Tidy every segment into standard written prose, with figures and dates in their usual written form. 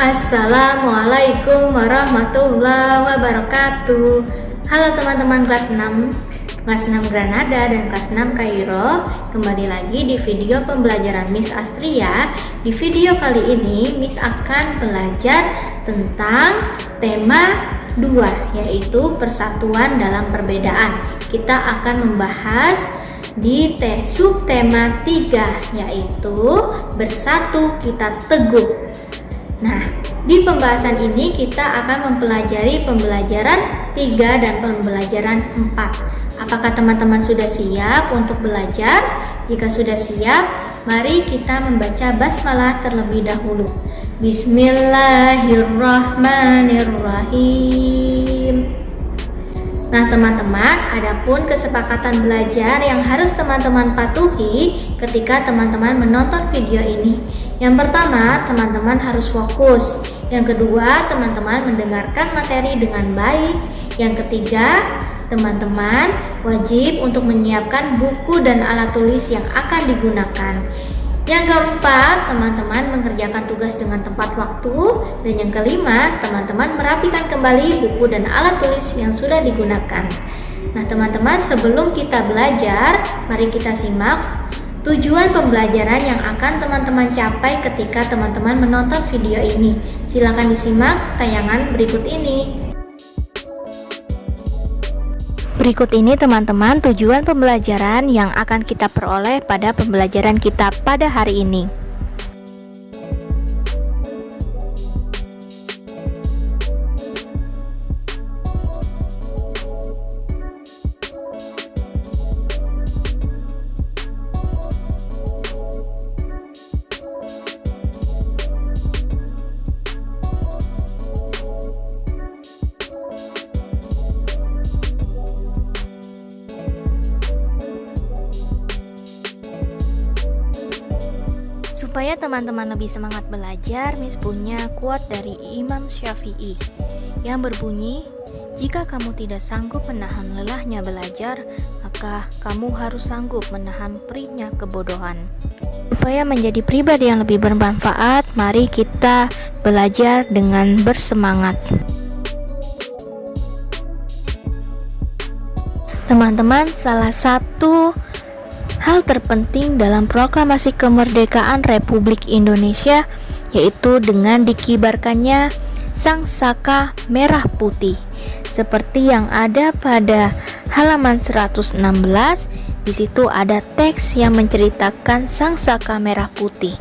Assalamualaikum warahmatullahi wabarakatuh. Halo teman-teman kelas 6 Granada dan kelas 6 Kairo. Kembali lagi di video pembelajaran Miss Astria. Di video kali ini Miss akan belajar tentang tema 2, yaitu persatuan dalam perbedaan. Kita akan membahas di subtema 3, yaitu bersatu kita teguh. Nah, di pembahasan ini kita akan mempelajari pembelajaran 3 dan pembelajaran 4. Apakah teman-teman sudah siap untuk belajar? Jika sudah siap, mari kita membaca basmalah terlebih dahulu. Bismillahirrahmanirrahim. Nah teman-teman, adapun kesepakatan belajar yang harus teman-teman patuhi ketika teman-teman menonton video ini. Yang pertama, teman-teman harus fokus. Yang kedua, teman-teman mendengarkan materi dengan baik. Yang ketiga, teman-teman wajib untuk menyiapkan buku dan alat tulis yang akan digunakan. Yang keempat, teman-teman mengerjakan tugas dengan tepat waktu. Dan yang kelima, teman-teman merapikan kembali buku dan alat tulis yang sudah digunakan. Nah teman-teman, sebelum kita belajar, mari kita simak tujuan pembelajaran yang akan teman-teman capai ketika teman-teman menonton video ini. Silakan disimak tayangan berikut ini. Berikut ini teman-teman tujuan pembelajaran yang akan kita peroleh pada pembelajaran kita pada hari ini. Supaya teman-teman lebih semangat belajar, Miss punya quote dari Imam Syafi'i yang berbunyi, "Jika kamu tidak sanggup menahan lelahnya belajar, maka kamu harus sanggup menahan perihnya kebodohan." Supaya menjadi pribadi yang lebih bermanfaat, mari kita belajar dengan bersemangat. Teman-teman, salah satu hal terpenting dalam proklamasi kemerdekaan Republik Indonesia yaitu dengan dikibarkannya sangsaka merah putih. Seperti yang ada pada halaman 116, di situ ada teks yang menceritakan sangsaka merah putih.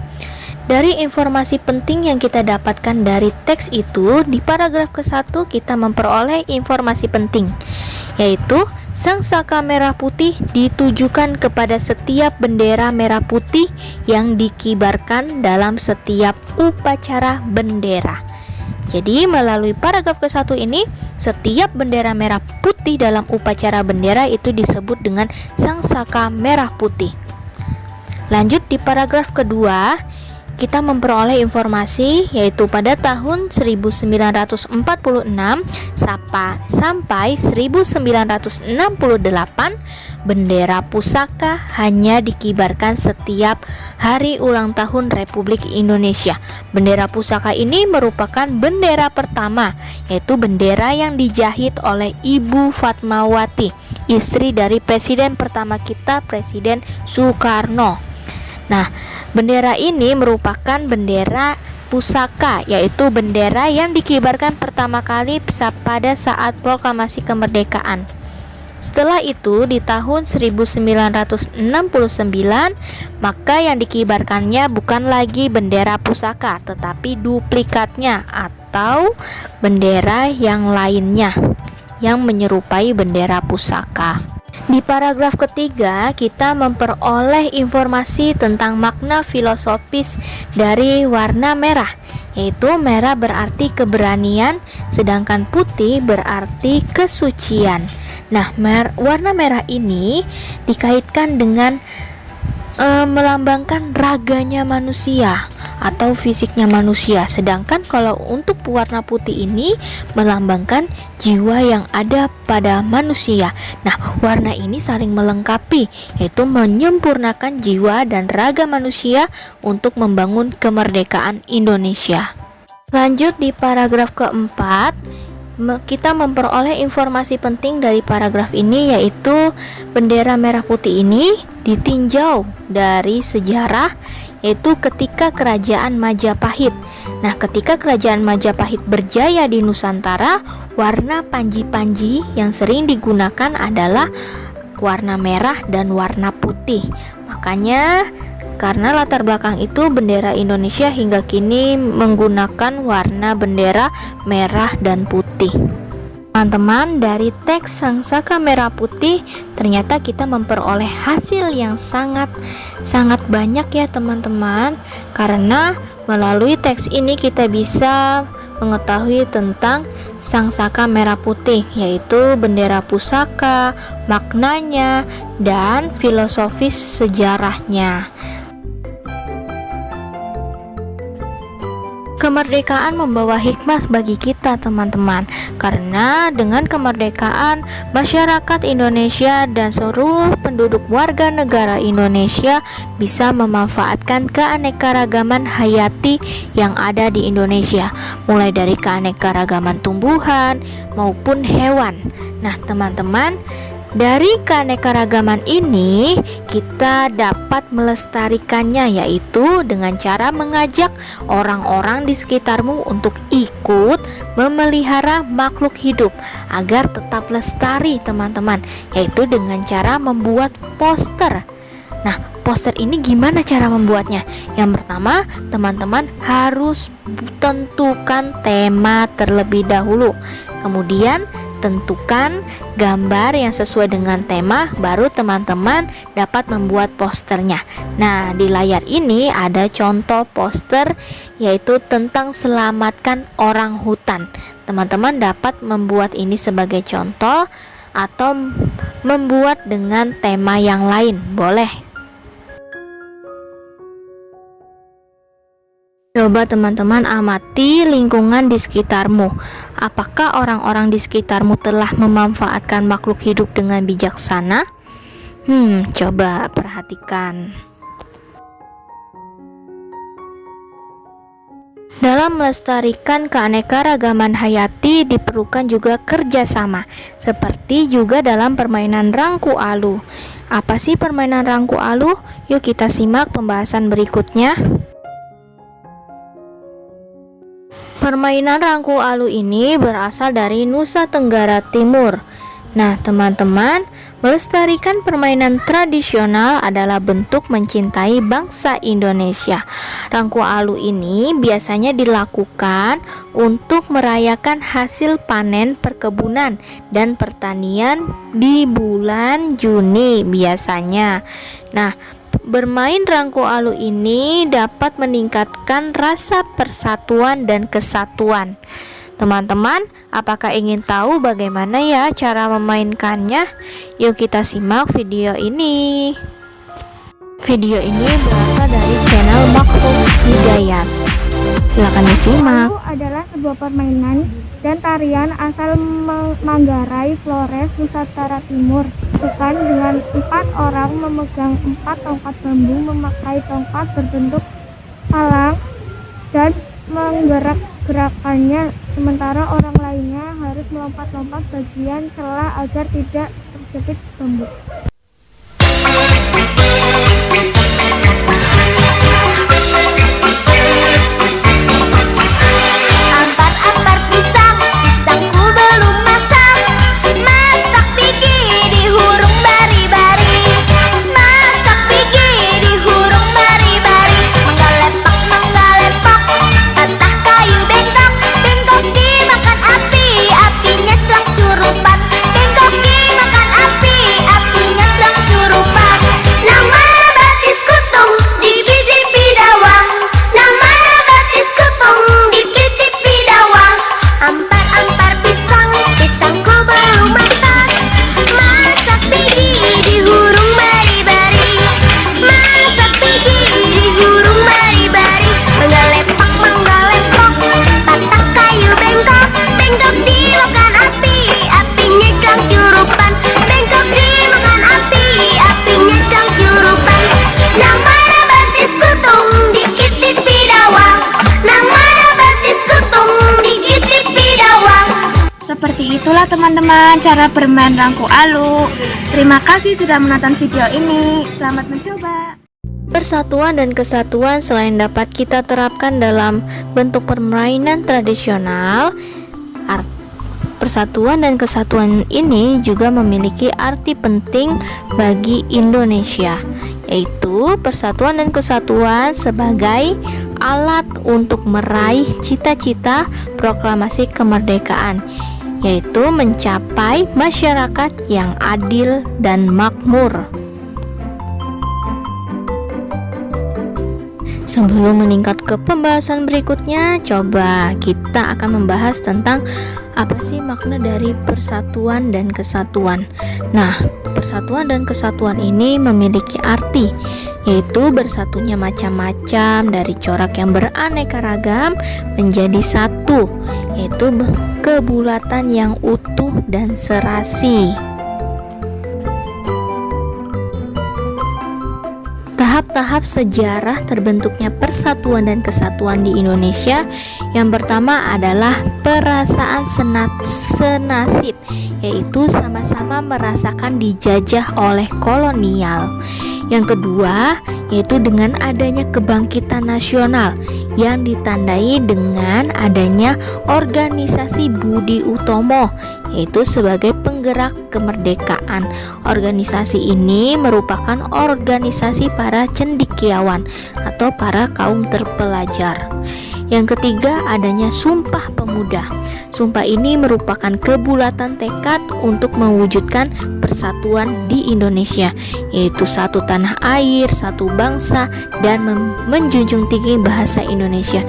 Dari informasi penting yang kita dapatkan dari teks itu, di paragraf ke-1 kita memperoleh informasi penting, yaitu sangsaka merah putih ditujukan kepada setiap bendera merah putih yang dikibarkan dalam setiap upacara bendera. Jadi melalui paragraf ke-1 ini, setiap bendera merah putih dalam upacara bendera itu disebut dengan sangsaka merah putih. Lanjut di paragraf kedua, kita memperoleh informasi yaitu pada tahun 1946 sampai 1968 bendera pusaka hanya dikibarkan setiap hari ulang tahun Republik Indonesia. Bendera pusaka ini merupakan bendera pertama, yaitu bendera yang dijahit oleh Ibu Fatmawati, istri dari presiden pertama kita, Presiden Soekarno. Nah, bendera ini merupakan bendera pusaka, yaitu bendera yang dikibarkan pertama kali pada saat proklamasi kemerdekaan. Setelah itu di tahun 1969, maka yang dikibarkannya bukan lagi bendera pusaka, tetapi duplikatnya atau bendera yang lainnya yang menyerupai bendera pusaka. Di paragraf ketiga, kita memperoleh informasi tentang makna filosofis dari warna merah, yaitu merah berarti keberanian, sedangkan putih berarti kesucian. Nah, warna merah ini dikaitkan dengan melambangkan raganya manusia atau fisiknya manusia, sedangkan kalau untuk warna putih ini melambangkan jiwa yang ada pada manusia. Nah, warna ini saling melengkapi, yaitu menyempurnakan jiwa dan raga manusia untuk membangun kemerdekaan Indonesia. Lanjut di paragraf keempat, kita memperoleh informasi penting dari paragraf ini, yaitu bendera merah putih ini ditinjau dari sejarah, yaitu ketika kerajaan Majapahit. Nah, ketika kerajaan Majapahit berjaya di Nusantara, warna panji-panji yang sering digunakan adalah warna merah dan warna putih. Makanya karena latar belakang itu, bendera Indonesia hingga kini menggunakan warna bendera merah dan putih. Teman-teman, dari teks Sangsaka Merah Putih ternyata kita memperoleh hasil yang sangat banyak ya teman-teman. Karena melalui teks ini kita bisa mengetahui tentang Sangsaka Merah Putih, yaitu bendera pusaka, maknanya, dan filosofis sejarahnya. Kemerdekaan membawa hikmah bagi kita teman-teman, karena dengan kemerdekaan masyarakat Indonesia dan seluruh penduduk warga negara Indonesia bisa memanfaatkan keanekaragaman hayati yang ada di Indonesia, mulai dari keanekaragaman tumbuhan maupun hewan. Nah teman-teman, dari keanekaragaman ini kita dapat melestarikannya, yaitu dengan cara mengajak orang-orang di sekitarmu untuk ikut memelihara makhluk hidup agar tetap lestari teman-teman, yaitu dengan cara membuat poster. Nah, poster ini gimana cara membuatnya? Yang pertama, teman-teman harus tentukan tema terlebih dahulu. Kemudian tentukan gambar yang sesuai dengan tema, baru teman-teman dapat membuat posternya. Nah, di layar ini ada contoh poster, yaitu tentang selamatkan orang hutan. Teman-teman dapat membuat ini sebagai contoh atau membuat dengan tema yang lain, boleh. Coba teman-teman amati lingkungan di sekitarmu. Apakah orang-orang di sekitarmu telah memanfaatkan makhluk hidup dengan bijaksana? Coba perhatikan. Dalam melestarikan keanekaragaman hayati diperlukan juga kerjasama, seperti juga dalam permainan rangku alu. Apa sih permainan rangku alu? Yuk kita simak pembahasan berikutnya. Permainan rangku alu ini berasal dari Nusa Tenggara Timur. Nah, teman-teman, melestarikan permainan tradisional adalah bentuk mencintai bangsa Indonesia. Rangku alu ini biasanya dilakukan untuk merayakan hasil panen perkebunan dan pertanian di bulan Juni biasanya. Nah, bermain rangku alu ini dapat meningkatkan rasa persatuan dan kesatuan. Teman-teman, apakah ingin tahu bagaimana ya cara memainkannya? Yuk kita simak video ini. Video ini berasal dari channel Makhluk Hidayat. Silakan disimak. Alu adalah sebuah permainan dan tarian asal Manggarai, Flores, Nusa Tenggara Timur. Bukan dengan 4 orang memegang 4 tongkat bambu, memakai tongkat berbentuk palang dan menggerak-gerakannya, sementara orang lainnya harus melompat-lompat bagian celah agar tidak terjepit bambu. Apinya Itulah teman-teman cara bermain rangku alu. Terima kasih sudah menonton video ini. Selamat mencoba. Persatuan dan kesatuan selain dapat kita terapkan dalam bentuk permainan tradisional, persatuan dan kesatuan ini juga memiliki arti penting bagi Indonesia, yaitu persatuan dan kesatuan sebagai alat untuk meraih cita-cita proklamasi kemerdekaan, yaitu mencapai masyarakat yang adil dan makmur. Sebelum meningkat ke pembahasan berikutnya, coba kita akan membahas tentang apa sih makna dari persatuan dan kesatuan. Nah, persatuan dan kesatuan ini memiliki arti, yaitu bersatunya macam-macam dari corak yang beraneka ragam menjadi satu, yaitu kebulatan yang utuh dan serasi. Tahap-tahap sejarah terbentuknya persatuan dan kesatuan di Indonesia. Yang pertama adalah perasaan senasib, yaitu sama-sama merasakan dijajah oleh kolonial. Yang kedua, yaitu dengan adanya kebangkitan nasional yang ditandai dengan adanya organisasi Budi Utomo, yaitu sebagai penggerak kemerdekaan. Organisasi ini merupakan organisasi para cendekiawan atau para kaum terpelajar. Yang ketiga, adanya Sumpah Pemuda. Sumpah ini merupakan kebulatan tekad untuk mewujudkan persatuan di Indonesia, yaitu satu tanah air, satu bangsa, dan menjunjung tinggi bahasa Indonesia.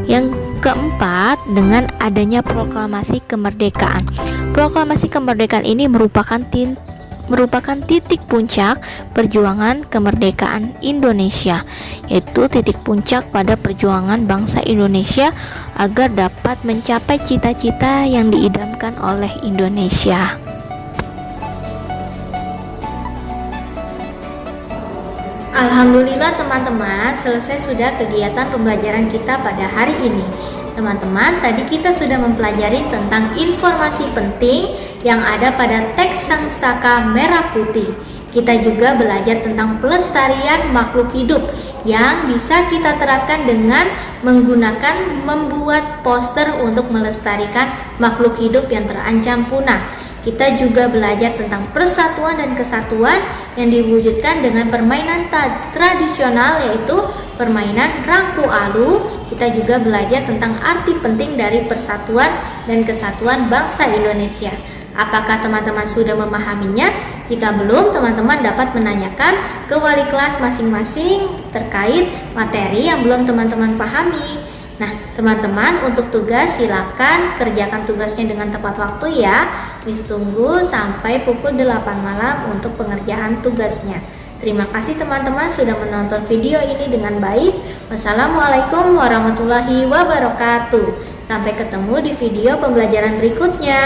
Yang keempat, dengan adanya proklamasi kemerdekaan. Proklamasi kemerdekaan ini merupakan titik puncak perjuangan kemerdekaan Indonesia, yaitu titik puncak pada perjuangan bangsa Indonesia agar dapat mencapai cita-cita yang diidamkan oleh Indonesia. Alhamdulillah teman-teman, selesai sudah kegiatan pembelajaran kita pada hari ini. Teman-teman, tadi kita sudah mempelajari tentang informasi penting yang ada pada teks Sangsaka Merah Putih. Kita juga belajar tentang pelestarian makhluk hidup yang bisa kita terapkan dengan menggunakan membuat poster untuk melestarikan makhluk hidup yang terancam punah. Kita juga belajar tentang persatuan dan kesatuan yang diwujudkan dengan permainan tradisional, yaitu permainan rangku alu. Kita juga belajar tentang arti penting dari persatuan dan kesatuan bangsa Indonesia. Apakah teman-teman sudah memahaminya? Jika belum, teman-teman dapat menanyakan ke wali kelas masing-masing terkait materi yang belum teman-teman pahami. Nah, teman-teman, untuk tugas silakan kerjakan tugasnya dengan tepat waktu ya. Miss tunggu sampai pukul 8 malam untuk pengerjaan tugasnya. Terima kasih teman-teman sudah menonton video ini dengan baik. Wassalamualaikum warahmatullahi wabarakatuh. Sampai ketemu di video pembelajaran berikutnya.